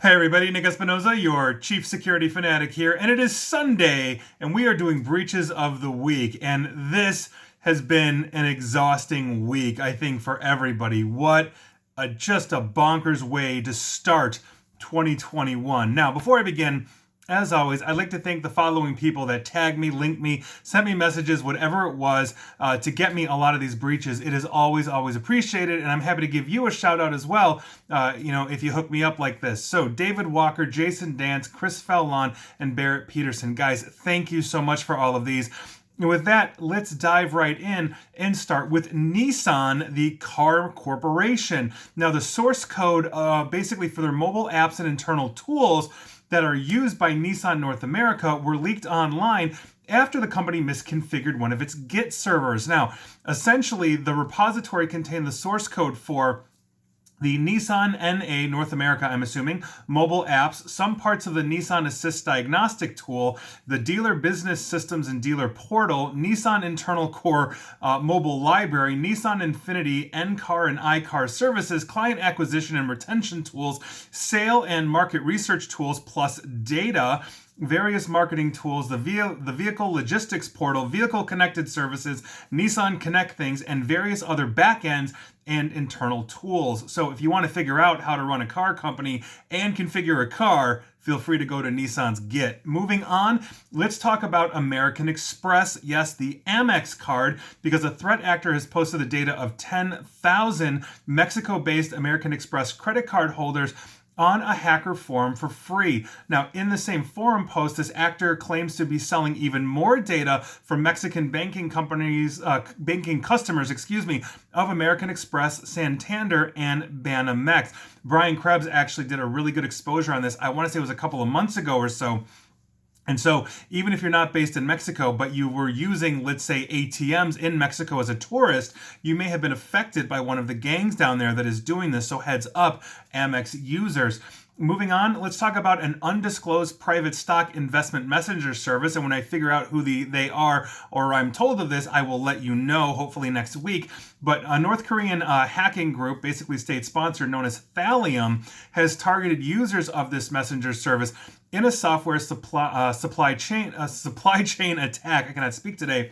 Hey everybody, Nick Espinoza, your chief security fanatic here, and it is Sunday, and we are doing breaches of the week, and this has been an exhausting week, I think, for everybody. What just a bonkers way to start 2021. Now, before I begin, as always, I'd like to thank the following people that tagged me, linked me, sent me messages, whatever it was, to get me a lot of these breaches. It is always, always appreciated, and I'm happy to give you a shout out as well, if you hook me up like this. So, David Walker, Jason Dance, Chris Fallon, and Barrett Peterson. Guys, thank you so much for all of these. And with that, let's dive right in and start with Nissan, the car corporation. Now, the source code basically for their mobile apps and internal tools that are used by Nissan North America were leaked online after the company misconfigured one of its Git servers. Now, essentially, the repository contained the source code for the Nissan NA North America, I'm assuming, mobile apps, some parts of the Nissan Assist diagnostic tool, the dealer business systems and dealer portal, Nissan internal core mobile library, Nissan Infinity, NCAR and iCar services, client acquisition and retention tools, sale and market research tools, plus data, various marketing tools, the vehicle logistics portal, vehicle connected services, Nissan Connect things, and various other backends and internal tools. So if you want to figure out how to run a car company and configure a car, feel free to go to Nissan's Git. Moving on, let's talk about American Express. Yes, the AmEx card, because a threat actor has posted the data of 10,000 Mexico-based American Express credit card holders on a hacker forum for free. Now, in the same forum post, this actor claims to be selling even more data from Mexican banking customers, of American Express, Santander, and Banamex. Brian Krebs actually did a really good exposure on this. I want to say it was a couple of months ago or so. And so even if you're not based in Mexico, but you were using, let's say, ATMs in Mexico as a tourist, you may have been affected by one of the gangs down there that is doing this. So heads up, Amex users. Moving on, let's talk about an undisclosed private stock investment messenger service. And when I figure out who they are, or I'm told of this, I will let you know, hopefully next week. But a North Korean hacking group, basically state-sponsored, known as Thallium, has targeted users of this messenger service in a software supply chain attack. I cannot speak today.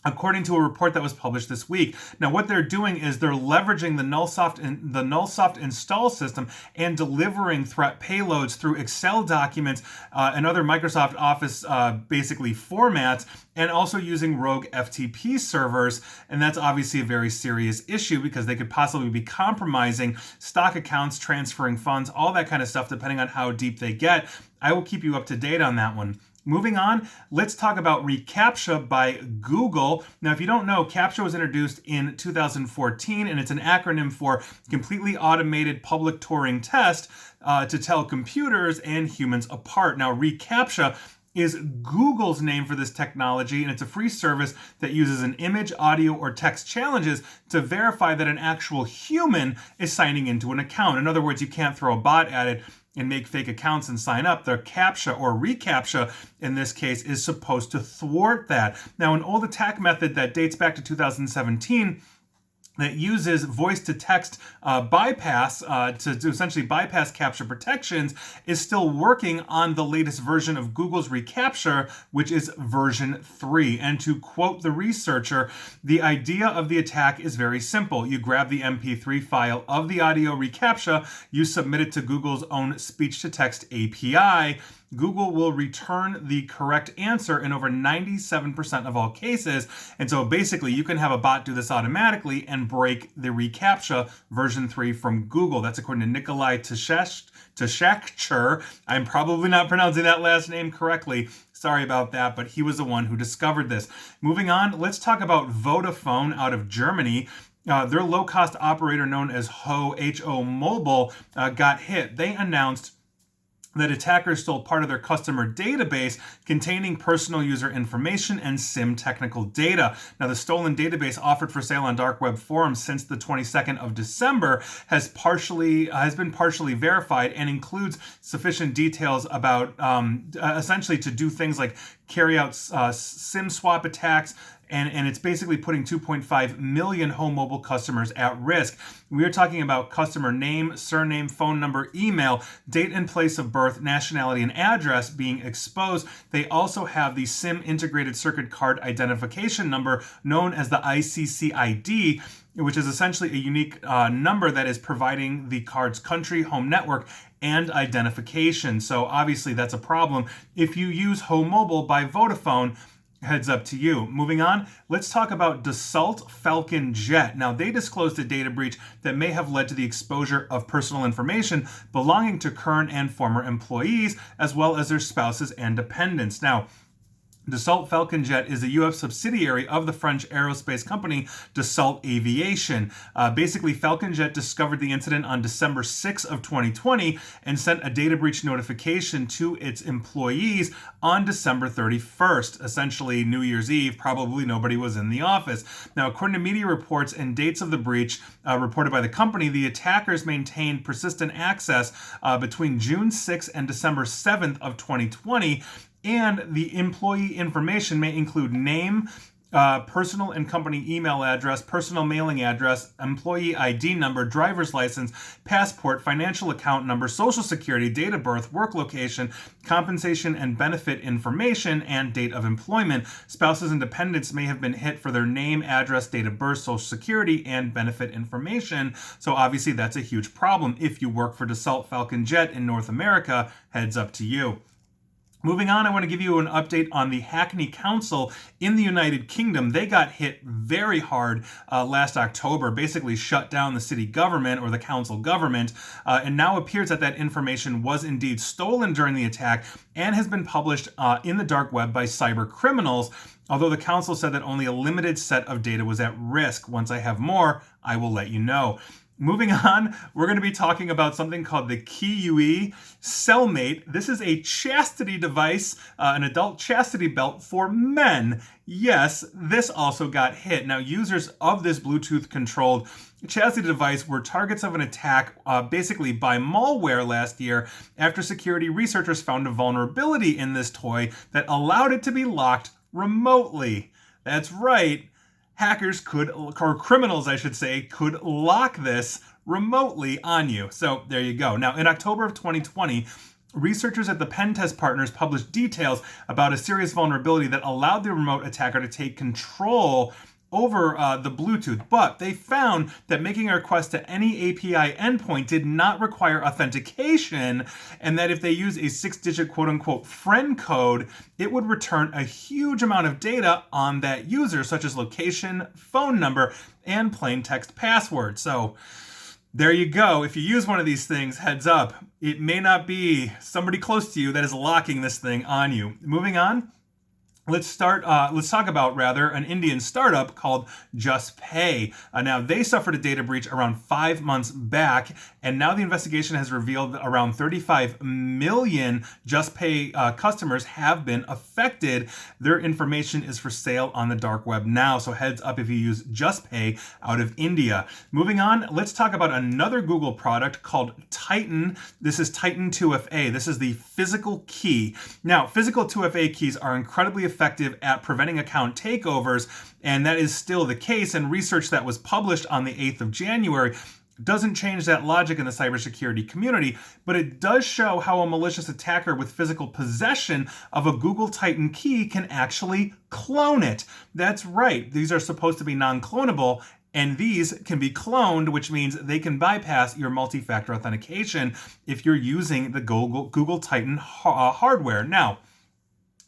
According to a report that was published this week. Now, what they're doing is they're leveraging the nullsoft install system and delivering threat payloads through Excel documents and other Microsoft Office basically formats, and also using rogue FTP servers. And that's obviously a very serious issue because they could possibly be compromising stock accounts, transferring funds, all that kind of stuff, depending on how deep they get. I will keep you up to date on that one. Moving on, let's talk about reCAPTCHA by Google. Now, if you don't know, CAPTCHA was introduced in 2014, and it's an acronym for Completely Automated Public Turing Test to tell computers and humans apart. Now, reCAPTCHA is Google's name for this technology, and it's a free service that uses an image, audio, or text challenges to verify that an actual human is signing into an account. In other words, you can't throw a bot at it and make fake accounts and sign up. The CAPTCHA, or reCAPTCHA in this case, is supposed to thwart that. Now, an old attack method that dates back to 2017 that uses voice-to-text bypass to essentially bypass CAPTCHA protections is still working on the latest version of Google's reCAPTCHA, which is version 3. And to quote the researcher, the idea of the attack is very simple. You grab the MP3 file of the audio reCAPTCHA, you submit it to Google's own speech-to-text API, Google will return the correct answer in over 97% of all cases. And so basically you can have a bot do this automatically and break the reCAPTCHA version 3 from Google. That's according to Nikolai Tshakcher. I'm probably not pronouncing that last name correctly. Sorry about that, but he was the one who discovered this. Moving on, let's talk about Vodafone out of Germany. Their low-cost operator known as HO Mobile got hit. They announced that attackers stole part of their customer database containing personal user information and SIM technical data. Now, the stolen database offered for sale on dark web forums since the 22nd of December has been partially verified and includes sufficient details about essentially to do things like carry out SIM swap attacks And it's basically putting 2.5 million home mobile customers at risk. We are talking about customer name, surname, phone number, email, date and place of birth, nationality, and address being exposed. They also have the SIM integrated circuit card identification number known as the ICCID, which is essentially a unique number that is providing the card's country, home network, and identification. So obviously that's a problem. If you use Home Mobile by Vodafone, heads up to you. Moving on, let's talk about Dassault Falcon Jet. Now, they disclosed a data breach that may have led to the exposure of personal information belonging to current and former employees, as well as their spouses and dependents. Now, Dassault Falcon Jet is a U.S. subsidiary of the French aerospace company Dassault Aviation. Basically, Falcon Jet discovered the incident on December 6 of 2020 and sent a data breach notification to its employees on December 31st, essentially New Year's Eve. Probably nobody was in the office. Now, according to media reports and dates of the breach reported by the company, the attackers maintained persistent access between June 6 and December 7th of 2020. And the employee information may include name, personal and company email address, personal mailing address, employee ID number, driver's license, passport, financial account number, social security, date of birth, work location, compensation and benefit information, and date of employment. Spouses and dependents may have been hit for their name, address, date of birth, social security, and benefit information. So obviously that's a huge problem. If you work for Dassault Falcon Jet in North America, heads up to you. Moving on, I want to give you an update on the Hackney Council in the United Kingdom. They got hit very hard last October, basically shut down the city government or the council government, and now appears that that information was indeed stolen during the attack and has been published in the dark web by cyber criminals, although the council said that only a limited set of data was at risk. Once I have more, I will let you know. Moving on, we're going to be talking about something called the KeyUE Cellmate. This is a chastity device, an adult chastity belt for men. Yes, this also got hit. Now, users of this Bluetooth-controlled chastity device were targets of an attack basically by malware last year after security researchers found a vulnerability in this toy that allowed it to be locked remotely. That's right. Hackers could, or criminals I should say, could lock this remotely on you. So there you go. Now, in October of 2020, researchers at the Pen Test Partners published details about a serious vulnerability that allowed the remote attacker to take control over the Bluetooth, but they found that making a request to any API endpoint did not require authentication, and that if they use a 6-digit quote-unquote friend code, it would return a huge amount of data on that user, such as location, phone number, and plain text password. So there you go. If you use one of these things, heads up, it may not be somebody close to you that is locking this thing on you. Moving on. Let's talk about an Indian startup called JustPay. Now, they suffered a data breach around 5 months back, and now the investigation has revealed that around 35 million JustPay customers have been affected. Their information is for sale on the dark web now, so heads up if you use JustPay out of India. Moving on, let's talk about another Google product called Titan. This is Titan 2FA. This is the physical key. Now, physical 2FA keys are incredibly effective at preventing account takeovers, and that is still the case, and research that was published on the 8th of January doesn't change that logic in the cybersecurity community, but it does show how a malicious attacker with physical possession of a Google Titan key can actually clone it. That's right, these are supposed to be non-clonable, and these can be cloned, which means they can bypass your multi-factor authentication if you're using the Google Titan hardware. Now,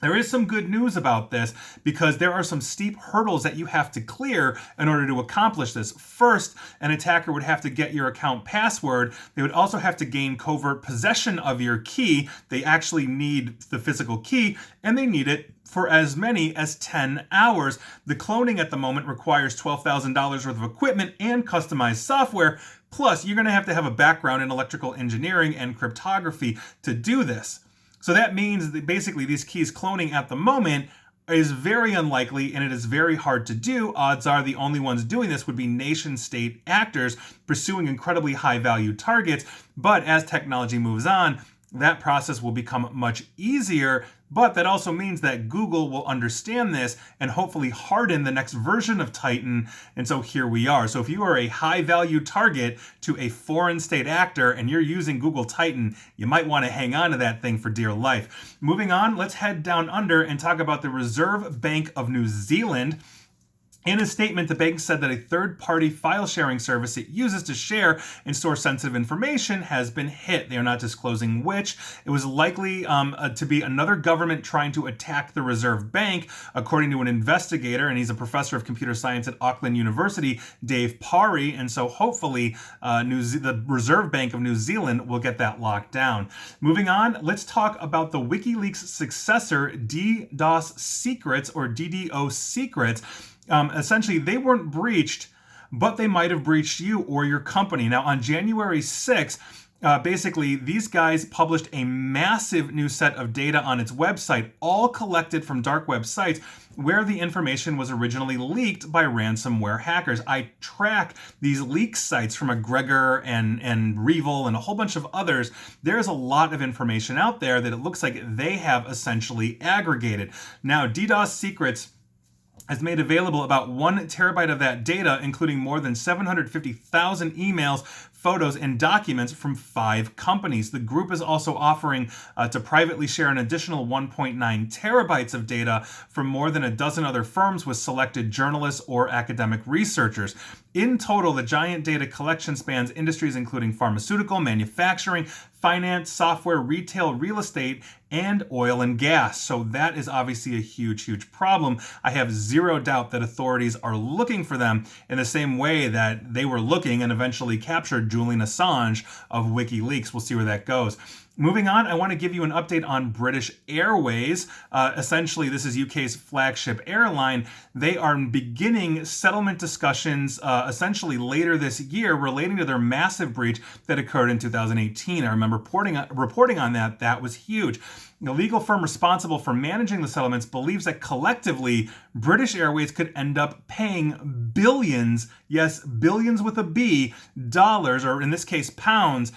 there is some good news about this because there are some steep hurdles that you have to clear in order to accomplish this. First, an attacker would have to get your account password. They would also have to gain covert possession of your key. They actually need the physical key, and they need it for as many as 10 hours. The cloning at the moment requires $12,000 worth of equipment and customized software. Plus, you're going to have a background in electrical engineering and cryptography to do this. So that means that basically these keys cloning at the moment is very unlikely, and it is very hard to do. Odds are the only ones doing this would be nation-state actors pursuing incredibly high-value targets. But as technology moves on, that process will become much easier. But that also means that Google will understand this and hopefully harden the next version of Titan. And so here we are. So if you are a high value target to a foreign state actor and you're using Google Titan, you might want to hang on to that thing for dear life. Moving on, let's head down under and talk about the Reserve Bank of New Zealand. In a statement, the bank said that a third-party file-sharing service it uses to share and store sensitive information has been hit. They are not disclosing which. It was likely to be another government trying to attack the Reserve Bank, according to an investigator, and he's a professor of computer science at Auckland University, Dave Parry, and so hopefully the Reserve Bank of New Zealand will get that locked down. Moving on, let's talk about the WikiLeaks successor, DDoS Secrets, or DDoS Secrets. Essentially, they weren't breached, but they might have breached you or your company. Now, on January 6th, basically, these guys published a massive new set of data on its website, all collected from dark websites where the information was originally leaked by ransomware hackers. I track these leak sites from McGregor and Revil and a whole bunch of others. There's a lot of information out there that it looks like they have essentially aggregated. Now, DDoS Secrets has made available about 1 terabyte of that data, including more than 750,000 emails, photos, and documents from 5 companies. The group is also offering to privately share an additional 1.9 terabytes of data from more than a dozen other firms with selected journalists or academic researchers. In total, the giant data collection spans industries including pharmaceutical, manufacturing, finance, software, retail, real estate, and oil and gas. So that is obviously a huge, huge problem. I have zero doubt that authorities are looking for them in the same way that they were looking and eventually captured Julian Assange of WikiLeaks. We'll see where that goes. Moving on, I want to give you an update on British Airways. Essentially, this is UK's flagship airline. They are beginning settlement discussions essentially later this year relating to their massive breach that occurred in 2018. I remember reporting on that. That was huge. The legal firm responsible for managing the settlements believes that collectively, British Airways could end up paying billions, yes, billions with a B, dollars, or in this case, pounds,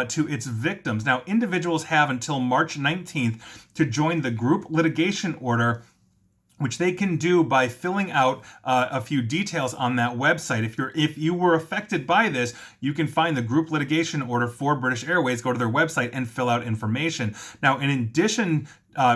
to its victims. Now, individuals have until March 19th to join the group litigation order, which they can do by filling out a few details on that website. If you were affected by this, you can find the group litigation order for British Airways, go to their website and fill out information. Now, in addition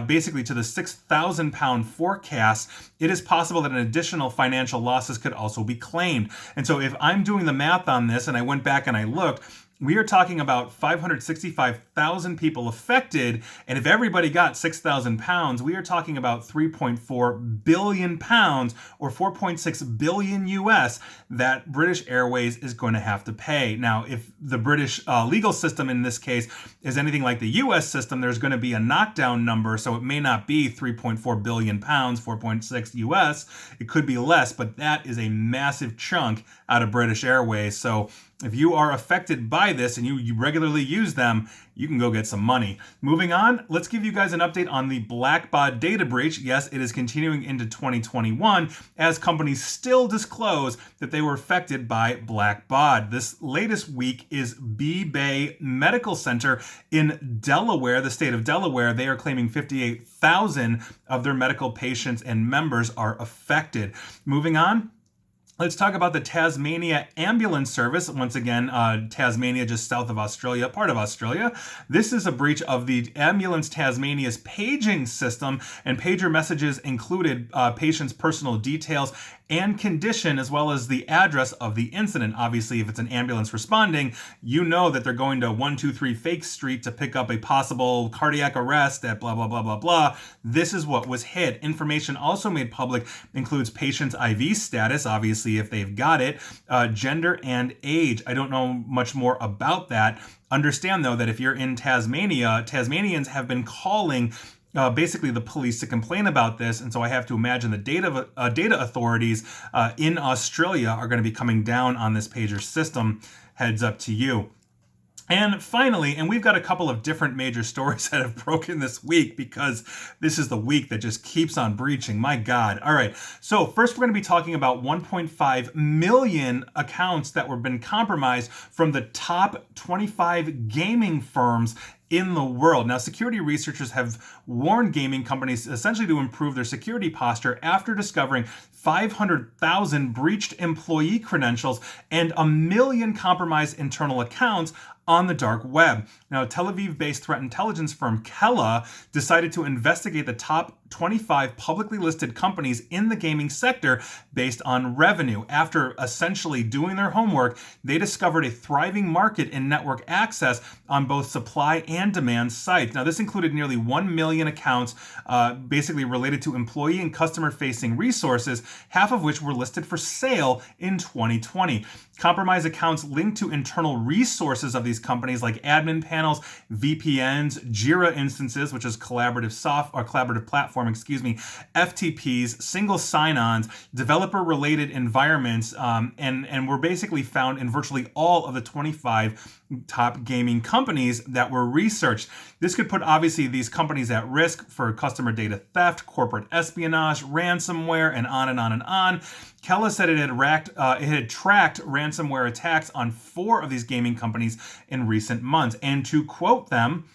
basically to the £6,000 forecast, it is possible that an additional financial losses could also be claimed. And so if I'm doing the math on this, and I went back and I looked, we are talking about 565,000 people affected, and if everybody got £6,000, we are talking about 3.4 billion pounds, or 4.6 billion US, that British Airways is going to have to pay. Now, if the British legal system in this case is anything like the US system, there's going to be a knockdown number, so it may not be 3.4 billion pounds, 4.6 US. It could be less, but that is a massive chunk out of British Airways. So if you are affected by this and you regularly use them, you can go get some money. Moving on, let's give you guys an update on the Blackbaud data breach. Yes, it is continuing into 2021 as companies still disclose that they were affected by Blackbaud. This latest week is B-Bay Medical Center in Delaware, the state of Delaware. They are claiming 58,000 of their medical patients and members are affected. Moving on, let's talk about the Tasmania ambulance service. Once again, Tasmania, just south of Australia, part of Australia. This is a breach of the Ambulance Tasmania's paging system, and pager messages included patients' personal details and condition, as well as the address of the incident. Obviously, if it's an ambulance responding, you know that they're going to 123 Fake Street to pick up a possible cardiac arrest at blah, blah, blah, blah, blah. This is what was hit. Information also made public includes patient's IV status, obviously, if they've got it, gender, and age. I don't know much more about that. Understand, though, that if you're in Tasmania, Tasmanians have been calling basically the police to complain about this, and so I have to imagine the data authorities in Australia are going to be coming down on this pager system. Heads up to you. And finally, and we've got a couple of different major stories that have broken this week because this is the week that just keeps on breaching. My God. All right. So first, we're going to be talking about 1.5 million accounts that were been compromised from the top 25 gaming firms in the world. Now, security researchers have warned gaming companies essentially to improve their security posture after discovering 500,000 breached employee credentials and 1 million compromised internal accounts on the dark web. Now, Tel Aviv-based threat intelligence firm Kela decided to investigate the top 25 publicly listed companies in the gaming sector based on revenue. After essentially doing their homework, they discovered a thriving market in network access on both supply and demand sites. Now, this included nearly 1 million accounts basically related to employee and customer-facing resources, half of which were listed for sale in 2020. Compromised accounts linked to internal resources of these companies like admin panels, VPNs, Jira instances, which is collaborative platform, FTPs, single sign-ons, developer-related environments, and were basically found in virtually all of the 25 top gaming companies that were researched. This could put obviously these companies at risk for customer data theft, corporate espionage, ransomware, and on and on and on. Kela said it had tracked ransomware attacks on 4 of these gaming companies in recent months. And to quote them,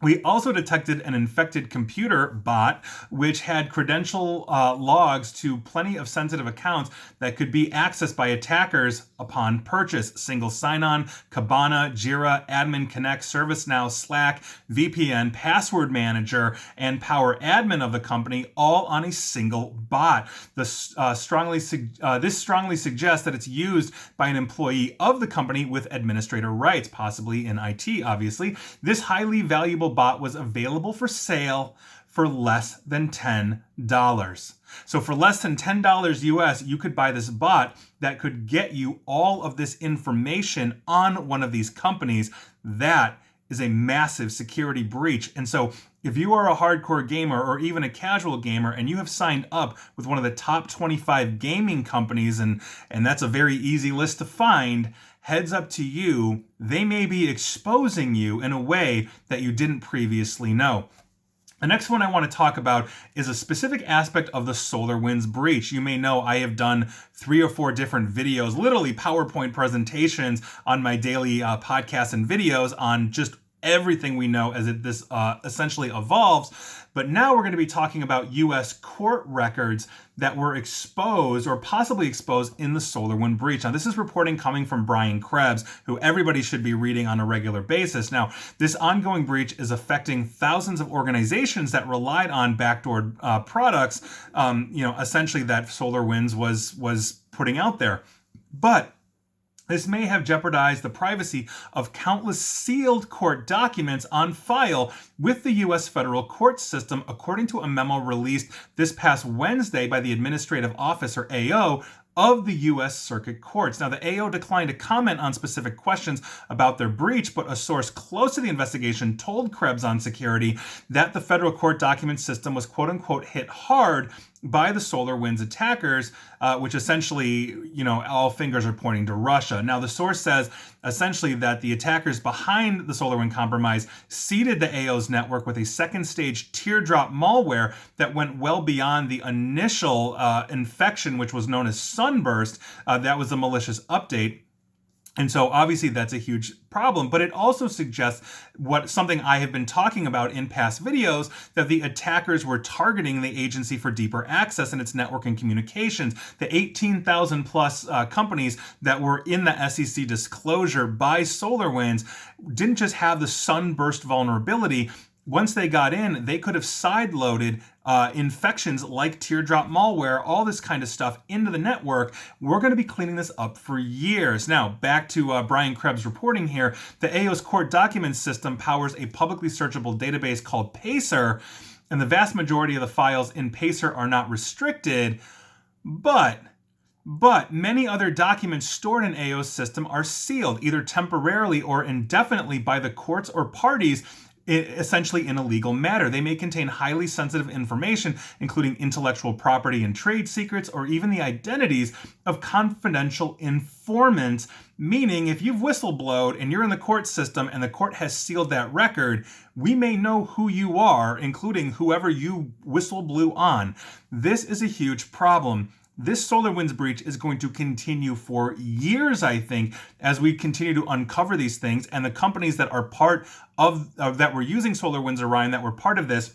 we also detected an infected computer bot, which had credential logs to plenty of sensitive accounts that could be accessed by attackers upon purchase. Single sign-on, Kibana, Jira, Admin Connect, ServiceNow, Slack, VPN, Password Manager, and Power Admin of the company, all on a single bot. This strongly suggests that it's used by an employee of the company with administrator rights, possibly in IT, obviously. This highly valuable bot was available for sale for less than $10. So for less than $10 US, you could buy this bot that could get you all of this information on one of these companies. That is a massive security breach. And so if you are a hardcore gamer or even a casual gamer and you have signed up with one of the top 25 gaming companies, and that's a very easy list to find, heads up to you, they may be exposing you in a way that you didn't previously know. The next one I want to talk about is a specific aspect of the SolarWinds breach. You may know I have done 3 or 4 different videos, literally PowerPoint presentations on my daily podcasts and videos on just everything we know as this essentially evolves. But now we're going to be talking about U.S. court records that were exposed or possibly exposed in the SolarWinds breach. Now, this is reporting coming from Brian Krebs, who everybody should be reading on a regular basis. Now, this ongoing breach is affecting thousands of organizations that relied on backdoor products, essentially that SolarWinds was putting out there. But this may have jeopardized the privacy of countless sealed court documents on file with the U.S. federal court system, according to a memo released this past Wednesday by the Administrative Office, or AO, of the U.S. Circuit Courts. Now, the AO declined to comment on specific questions about their breach, but a source close to the investigation told Krebs on Security that the federal court document system was quote-unquote hit hard by the SolarWinds attackers, which essentially, all fingers are pointing to Russia. Now, the source says essentially that the attackers behind the SolarWinds compromise seeded the AO's network with a second stage teardrop malware that went well beyond the initial infection, which was known as Sunburst. That was a malicious update. And so obviously that's a huge problem, but it also suggests something I have been talking about in past videos, that the attackers were targeting the agency for deeper access in its network and communications. The 18,000 plus companies that were in the SEC disclosure by SolarWinds didn't just have the Sunburst vulnerability. Once they got in, they could have sideloaded infections like teardrop malware, all this kind of stuff into the network. We're going to be cleaning this up for years. Now, back to Brian Krebs reporting here. The AO's court documents system powers a publicly searchable database called Pacer, and the vast majority of the files in Pacer are not restricted, but many other documents stored in AO's system are sealed, either temporarily or indefinitely by the courts or parties essentially in a legal matter. They may contain highly sensitive information, including intellectual property and trade secrets, or even the identities of confidential informants, meaning if you've whistleblowed and you're in the court system and the court has sealed that record, we may know who you are, including whoever you whistleblew on. This is a huge problem. This SolarWinds breach is going to continue for years, I think, as we continue to uncover these things. And the companies that are part of that were using SolarWinds Orion, that were part of this,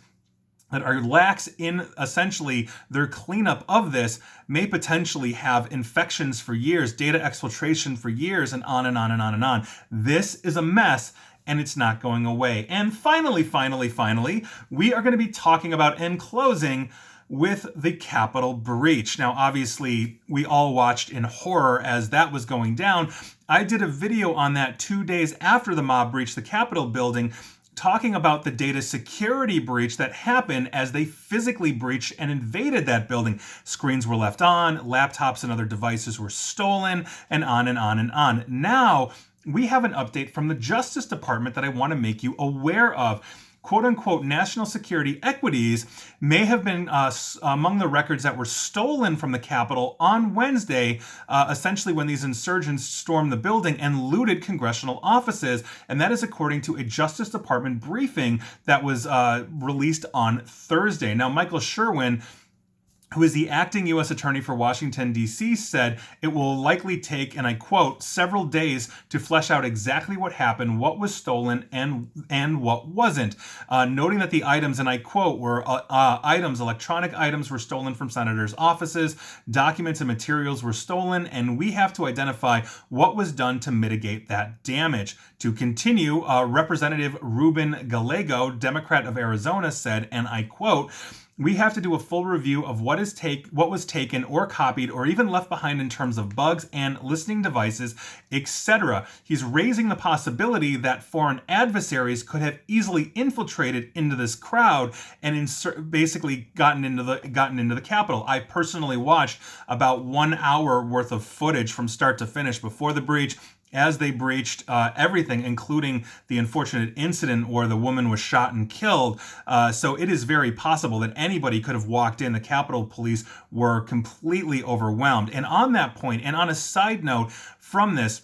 that are lax in essentially their cleanup of this, may potentially have infections for years, data exfiltration for years, and on and on and on and on. This is a mess, and it's not going away. And finally, we are going to be talking about, in closing, with the Capitol breach. Now, obviously, we all watched in horror as that was going down. I did a video on that 2 days after the mob breached the Capitol building, talking about the data security breach that happened as they physically breached and invaded that building. Screens were left on, laptops and other devices were stolen, and on and on and on. Now, we have an update from the Justice Department that I want to make you aware of. Quote-unquote national security equities may have been among the records that were stolen from the Capitol on Wednesday, essentially when these insurgents stormed the building and looted congressional offices. And that is according to a Justice Department briefing that was released on Thursday. Now, Michael Sherwin, who is the acting U.S. Attorney for Washington, D.C., said it will likely take, and I quote, several days to flesh out exactly what happened, what was stolen, and what wasn't. Noting that the items, and I quote, were electronic items were stolen from senators' offices, documents and materials were stolen, and we have to identify what was done to mitigate that damage. To continue, Representative Ruben Gallego, Democrat of Arizona, said, and I quote, we have to do a full review of what was taken or copied or even left behind in terms of bugs and listening devices, etc. He's raising the possibility that foreign adversaries could have easily infiltrated into this crowd and basically gotten into the Capitol. I personally watched about 1 hour worth of footage from start to finish before the breach, as they breached everything, including the unfortunate incident where the woman was shot and killed. So it is very possible that anybody could have walked in. The Capitol Police were completely overwhelmed. And on that point, and on a side note from this,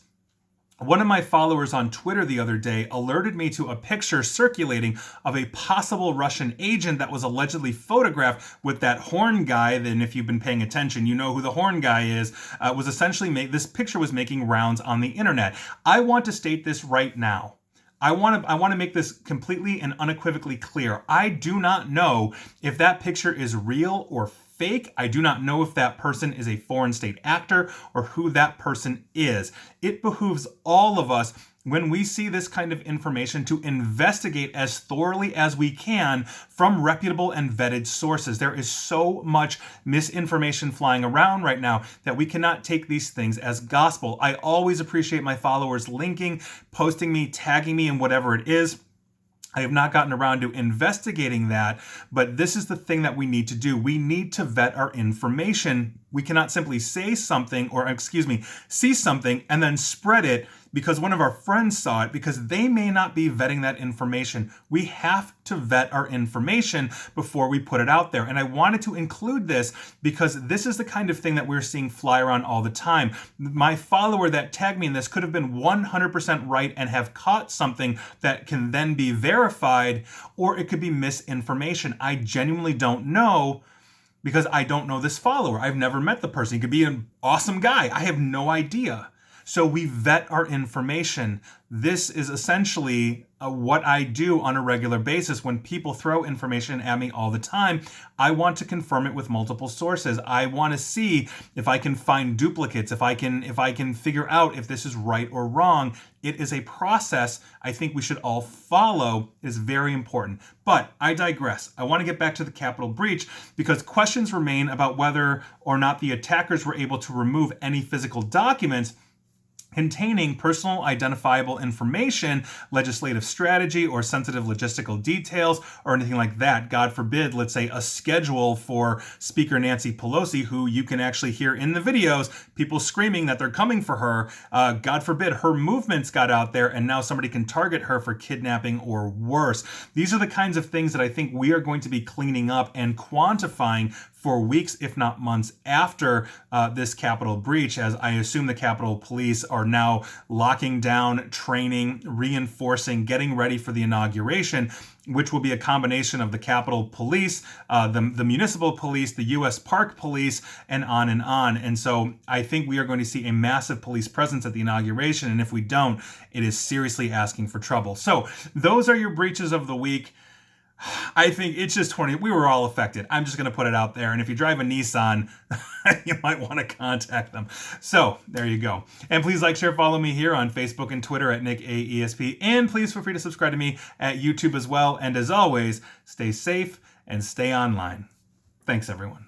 one of my followers on Twitter the other day alerted me to a picture circulating of a possible Russian agent that was allegedly photographed with that horn guy. Then if you've been paying attention, you know who the horn guy is. Was essentially this picture was making rounds on the internet. I want to state this right now. I want to make this completely and unequivocally clear. I do not know if that picture is real or fake. I do not know if that person is a foreign state actor or who that person is. It behooves all of us, when we see this kind of information, to investigate as thoroughly as we can from reputable and vetted sources. There is so much misinformation flying around right now that we cannot take these things as gospel. I always appreciate my followers linking, posting me, tagging me in whatever it is. I have not gotten around to investigating that, but this is the thing that we need to do. We need to vet our information. We cannot simply say something, or see something and then spread it because one of our friends saw it, because they may not be vetting that information. We have to vet our information before we put it out there. And I wanted to include this because this is the kind of thing that we're seeing fly around all the time. My follower that tagged me in this could have been 100% right and have caught something that can then be verified, or it could be misinformation. I genuinely don't know, because I don't know this follower. I've never met the person. He could be an awesome guy. I have no idea. So we vet our information. This is essentially what I do on a regular basis. When people throw information at me all the time, I want to confirm it with multiple sources. I want to see if I can find duplicates, if I can figure out if this is right or wrong. It is a process I think we should all follow. It is very important. But I digress. I want to get back to the Capitol breach because questions remain about whether or not the attackers were able to remove any physical documents. containing personal identifiable information, legislative strategy, or sensitive logistical details, or anything like that. God forbid, let's say a schedule for Speaker Nancy Pelosi, who you can actually hear in the videos, people screaming that they're coming for her. God forbid her movements got out there and now somebody can target her for kidnapping or worse. These are the kinds of things that I think we are going to be cleaning up and quantifying for weeks, if not months, after this Capitol breach, as I assume the Capitol Police are now locking down, training, reinforcing, getting ready for the inauguration, which will be a combination of the Capitol Police, the municipal police, the U.S. Park Police, and on and on. And so I think we are going to see a massive police presence at the inauguration, and if we don't, it is seriously asking for trouble. So those are your breaches of the week. I think it's just 20. We were all affected. I'm just going to put it out there. And if you drive a Nissan, you might want to contact them. So there you go. And please like, share, follow me here on Facebook and Twitter at NickAESP. And please feel free to subscribe to me at YouTube as well. And as always, stay safe and stay online. Thanks, everyone.